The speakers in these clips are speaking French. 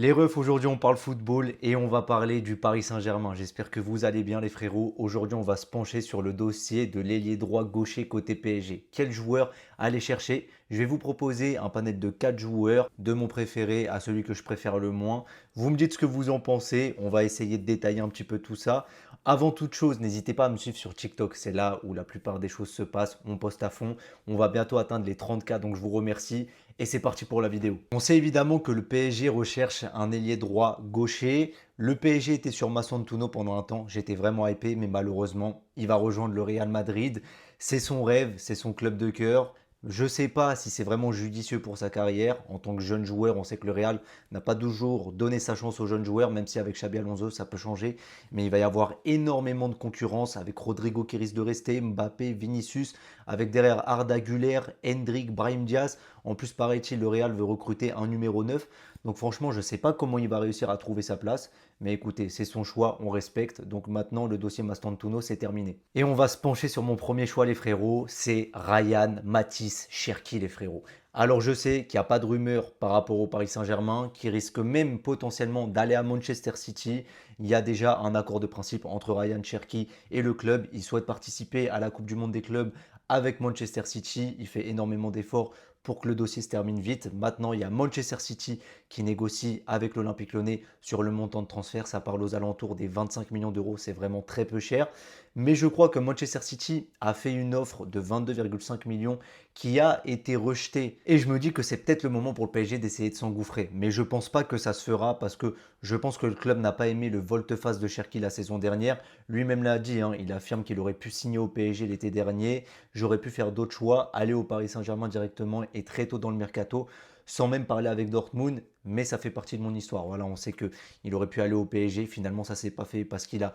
Les refs, aujourd'hui on parle football et on va parler du Paris Saint-Germain. J'espère que vous allez bien les frérots. Aujourd'hui on va se pencher sur le dossier de l'ailier droit gaucher côté PSG. Quel joueur aller chercher? Je vais vous proposer un panel de 4 joueurs, de mon préféré à celui que je préfère le moins. Vous me dites ce que vous en pensez, on va essayer de détailler un petit peu tout ça. Avant toute chose, n'hésitez pas à me suivre sur TikTok, c'est là où la plupart des choses se passent. On poste à fond, on va bientôt atteindre les 30K, donc je vous remercie. Et c'est parti pour la vidéo. On sait évidemment que le PSG recherche un ailier droit gaucher. Le PSG était sur Masson pendant un temps. J'étais vraiment hypé, mais malheureusement, il va rejoindre le Real Madrid. C'est son rêve, c'est son club de cœur. Je ne sais pas si c'est vraiment judicieux pour sa carrière. En tant que jeune joueur, on sait que le Real n'a pas toujours donné sa chance aux jeunes joueurs, même si avec Xabi Alonso, ça peut changer. Mais il va y avoir énormément de concurrence avec Rodrigo qui risque de rester, Mbappé, Vinicius, avec derrière Arda Güler, Hendrik, Brahim Diaz. En plus, paraît-il, le Real veut recruter un numéro 9. Donc franchement, je ne sais pas comment il va réussir à trouver sa place. Mais écoutez, c'est son choix, on respecte. Donc maintenant, le dossier Mastantuono, c'est terminé. Et on va se pencher sur mon premier choix, les frérots. C'est Ryan Mathis Cherki, les frérots. Alors je sais qu'il n'y a pas de rumeur par rapport au Paris Saint-Germain, qui risque même potentiellement d'aller à Manchester City. Il y a déjà un accord de principe entre Ryan Cherki et le club. Il souhaite participer à la Coupe du Monde des clubs avec Manchester City. Il fait énormément d'efforts pour que le dossier se termine vite. Maintenant, il y a Manchester City qui négocie avec l'Olympique Lyonnais sur le montant de transfert. Ça parle aux alentours des 25 millions d'euros. C'est vraiment très peu cher. Mais je crois que Manchester City a fait une offre de 22,5 millions qui a été rejetée. Et je me dis que c'est peut-être le moment pour le PSG d'essayer de s'engouffrer. Mais je ne pense pas que ça se fera parce que je pense que le club n'a pas aimé le volte-face de Cherki la saison dernière. Lui-même l'a dit, hein, il affirme qu'il aurait pu signer au PSG l'été dernier. J'aurais pu faire d'autres choix, aller au Paris Saint-Germain directement et très tôt dans le mercato, sans même parler avec Dortmund, mais ça fait partie de mon histoire. Voilà, on sait qu'il aurait pu aller au PSG. Finalement, ça ne s'est pas fait parce qu'il a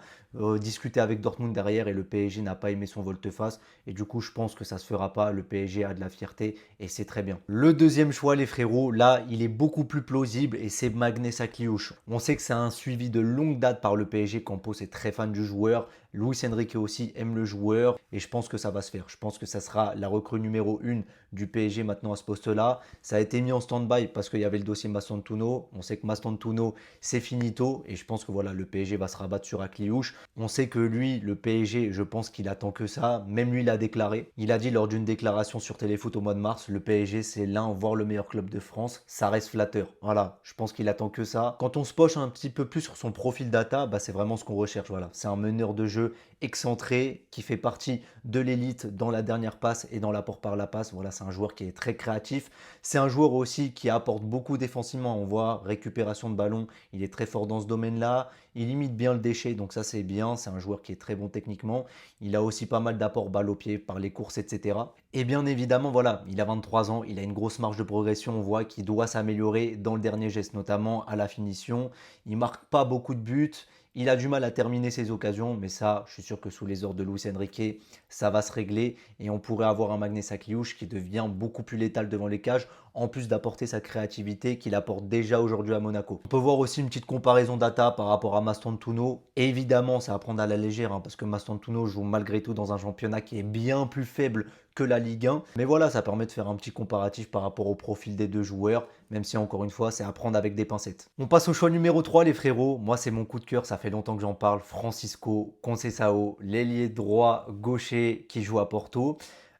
discuté avec Dortmund derrière et le PSG n'a pas aimé son volte-face. Et du coup, je pense que ça ne se fera pas. Le PSG a de la fierté et c'est très bien. Le deuxième choix, les frérots, là, il est beaucoup plus plausible et c'est Magnus Akliouche. On sait que c'est un suivi de longue date par le PSG. Campos est très fan du joueur. Luis Enrique aussi aime le joueur et je pense que ça va se faire. Je pense que ça sera la recrue numéro 1 du PSG maintenant à ce poste-là. Ça a été mis en stand-by parce qu'il y avait le dossier Mastantuono. On sait que Mastantuono, c'est finito et je pense que voilà, le PSG va se rabattre sur Akliouche. On sait que lui, le PSG, je pense qu'il attend que ça. Même lui l'a déclaré. Il a dit lors d'une déclaration sur Téléfoot au mois de mars, le PSG, c'est l'un, voire le meilleur club de France. Ça reste flatteur. Voilà, je pense qu'il attend que ça. Quand on se poche un petit peu plus sur son profil data, bah, c'est vraiment ce qu'on recherche. Voilà, c'est un meneur de jeu excentré, qui fait partie de l'élite dans la dernière passe et dans l'apport par la passe. Voilà, c'est un joueur qui est très créatif. C'est un joueur aussi qui apporte beaucoup défensivement. On voit récupération de ballon, il est très fort dans ce domaine-là. Il limite bien le déchet, donc ça c'est bien. C'est un joueur qui est très bon techniquement. Il a aussi pas mal d'apports balle au pied par les courses, etc. Et bien évidemment, voilà, il a 23 ans, il a une grosse marge de progression. On voit qu'il doit s'améliorer dans le dernier geste, notamment à la finition. Il marque pas beaucoup de buts. Il a du mal à terminer ses occasions, mais ça, je suis sûr que sous les ordres de Luis Enrique, ça va se régler et on pourrait avoir un Magnus Akliouche qui devient beaucoup plus létal devant les cages, en plus d'apporter sa créativité qu'il apporte déjà aujourd'hui à Monaco. On peut voir aussi une petite comparaison data par rapport à Mastantuono. Évidemment, ça va prendre à la légère parce que Mastantuono joue malgré tout dans un championnat qui est bien plus faible que la Ligue 1. Mais voilà, ça permet de faire un petit comparatif par rapport au profil des deux joueurs, même si encore une fois, c'est à prendre avec des pincettes. On passe au choix numéro 3, les frérots. Moi, c'est mon coup de cœur, ça fait longtemps que j'en parle. Francisco Conceição, l'ailier droit gaucher qui joue à Porto.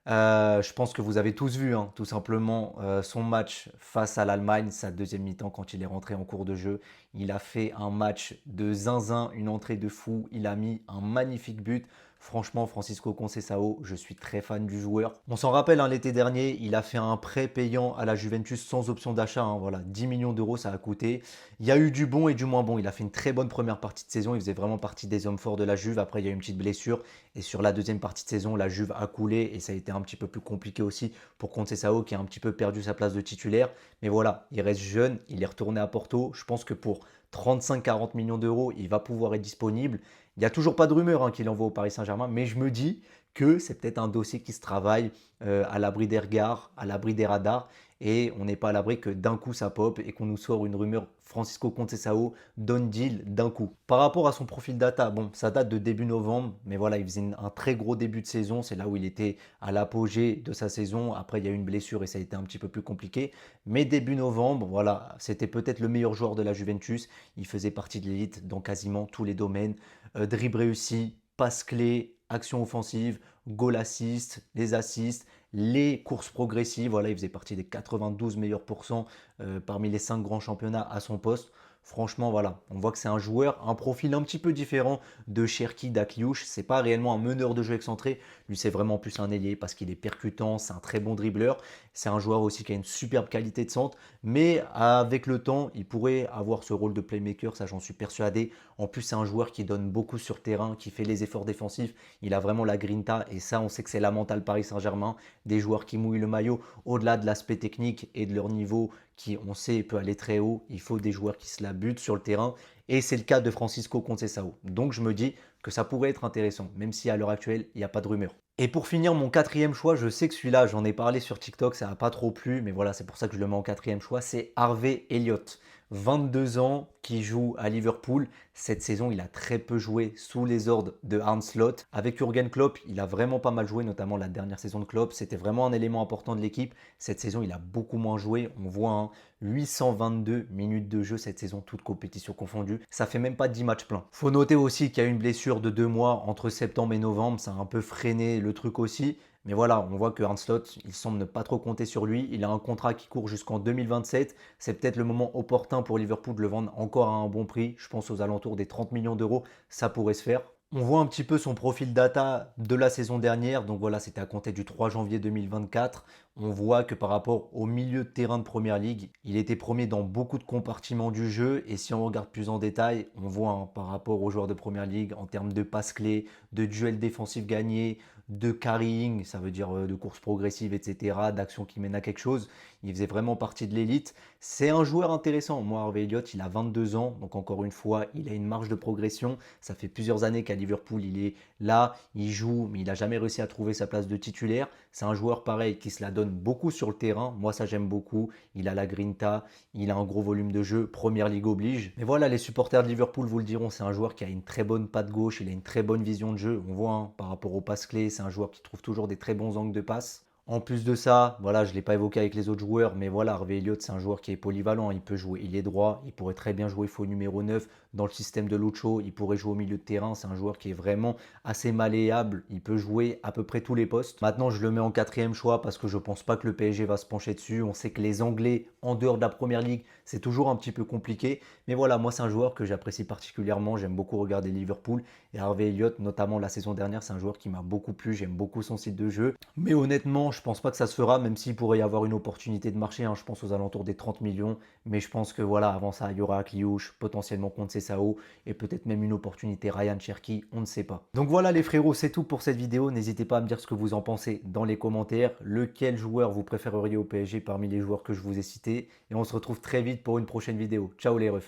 Je pense que vous avez tous vu, hein, tout simplement, son match face à l'Allemagne, sa deuxième mi-temps quand il est rentré en cours de jeu. Il a fait un match de zinzin, une entrée de fou. Il a mis un magnifique but. Franchement, Francisco Conceição, je suis très fan du joueur. On s'en rappelle, hein, l'été dernier, il a fait un prêt payant à la Juventus sans option d'achat. Hein, voilà, 10 millions d'euros, ça a coûté. Il y a eu du bon et du moins bon. Il a fait une très bonne première partie de saison. Il faisait vraiment partie des hommes forts de la Juve. Après, il y a eu une petite blessure. Et sur la deuxième partie de saison, la Juve a coulé. Et ça a été un petit peu plus compliqué aussi pour Conceição qui a un petit peu perdu sa place de titulaire. Mais voilà, il reste jeune. Il est retourné à Porto. Je pense que pour 35-40 millions d'euros, il va pouvoir être disponible. Il n'y a toujours pas de rumeur qu'il envoie au Paris Saint-Germain, mais je me dis que c'est peut-être un dossier qui se travaille à l'abri des regards, à l'abri des radars, et on n'est pas à l'abri que d'un coup ça pop et qu'on nous sort une rumeur Francisco Conceição, done deal d'un coup. Par rapport à son profil data, bon, ça date de début novembre, mais voilà, il faisait un très gros début de saison, c'est là où il était à l'apogée de sa saison. Après, il y a eu une blessure et ça a été un petit peu plus compliqué. Mais début novembre, voilà, c'était peut-être le meilleur joueur de la Juventus. Il faisait partie de l'élite dans quasiment tous les domaines. Dribble réussi, passe clé, action offensive, goal assist, les assists, les courses progressives. Voilà, il faisait partie des 92 meilleurs pourcents parmi les 5 grands championnats à son poste. Franchement, voilà, on voit que c'est un joueur, un profil un petit peu différent de Cherki d'Akliouche. C'est pas réellement un meneur de jeu excentré. Lui, c'est vraiment plus un ailier parce qu'il est percutant, c'est un très bon dribbleur. C'est un joueur aussi qui a une superbe qualité de centre. Mais avec le temps, il pourrait avoir ce rôle de playmaker, ça j'en suis persuadé. En plus, c'est un joueur qui donne beaucoup sur terrain, qui fait les efforts défensifs. Il a vraiment la grinta et ça, on sait que c'est la mentale Paris Saint-Germain. Des joueurs qui mouillent le maillot au-delà de l'aspect technique et de leur niveau qui, on sait, peut aller très haut. Il faut des joueurs qui se la butent sur le terrain. Et c'est le cas de Francisco Conceição. Donc je me dis que ça pourrait être intéressant, même si à l'heure actuelle, il n'y a pas de rumeur. Et pour finir, mon quatrième choix, je sais que celui-là, j'en ai parlé sur TikTok, ça n'a pas trop plu, mais voilà, c'est pour ça que je le mets en quatrième choix, c'est Harvey Elliott. 22 ans, qui joue à Liverpool. Cette saison, il a très peu joué sous les ordres de Arne Slot. Avec Jürgen Klopp, il a vraiment pas mal joué, notamment la dernière saison de Klopp. C'était vraiment un élément important de l'équipe. Cette saison, il a beaucoup moins joué. On voit 822 minutes de jeu cette saison, toutes compétitions confondues. Ça fait même pas 10 matchs pleins. Faut noter aussi qu'il y a eu une blessure de 2 mois entre septembre et novembre. Ça a un peu freiné le truc aussi. Mais voilà, on voit que Arne Slot, il semble ne pas trop compter sur lui. Il a un contrat qui court jusqu'en 2027. C'est peut-être le moment opportun pour Liverpool de le vendre encore à un bon prix. Je pense aux alentours des 30 millions d'euros. Ça pourrait se faire. On voit un petit peu son profil data de la saison dernière. Donc voilà, c'était à compter du 3 janvier 2024. On voit que par rapport au milieu de terrain de Première Ligue, il était premier dans beaucoup de compartiments du jeu. Et si on regarde plus en détail, on voit par rapport aux joueurs de Première Ligue en termes de passes clés, de duels défensifs gagnés, de carrying, ça veut dire de courses progressives, etc., d'actions qui mènent à quelque chose. Il faisait vraiment partie de l'élite. C'est un joueur intéressant. Moi, Harvey Elliott, il a 22 ans, donc encore une fois, il a une marge de progression. Ça fait plusieurs années qu'à Liverpool, il est là, il joue, mais il n'a jamais réussi à trouver sa place de titulaire. C'est un joueur pareil qui se la donne beaucoup sur le terrain. Moi, ça j'aime beaucoup. Il a la grinta, il a un gros volume de jeu. Première Ligue oblige. Mais voilà, les supporters de Liverpool vous le diront, c'est un joueur qui a une très bonne patte gauche, il a une très bonne vision de jeu. On voit par rapport aux passes clés, c'est un joueur qui trouve toujours des très bons angles de passe. En plus de ça, voilà, je ne l'ai pas évoqué avec les autres joueurs, mais voilà, Harvey Elliott, c'est un joueur qui est polyvalent. Il peut jouer, il est droit, il pourrait très bien jouer faux numéro 9 dans le système de Lucho, il pourrait jouer au milieu de terrain. C'est un joueur qui est vraiment assez malléable. Il peut jouer à peu près tous les postes. Maintenant, je le mets en quatrième choix parce que je ne pense pas que le PSG va se pencher dessus. On sait que les Anglais, en dehors de la première ligue, c'est toujours un petit peu compliqué. Mais voilà, moi, c'est un joueur que j'apprécie particulièrement. J'aime beaucoup regarder Liverpool. Et Harvey Elliott, notamment la saison dernière, c'est un joueur qui m'a beaucoup plu. J'aime beaucoup son style de jeu. Mais honnêtement, je pense pas que ça se fera, même s'il pourrait y avoir une opportunité de marché. Je pense aux alentours des 30 millions. Mais je pense que voilà, avant ça, il y aura Akliouche, potentiellement Conceição et peut-être même une opportunité Ryan Cherki, on ne sait pas. Donc voilà les frérots, c'est tout pour cette vidéo. N'hésitez pas à me dire ce que vous en pensez dans les commentaires. Lequel joueur vous préféreriez au PSG parmi les joueurs que je vous ai cités. Et on se retrouve très vite pour une prochaine vidéo. Ciao les refs.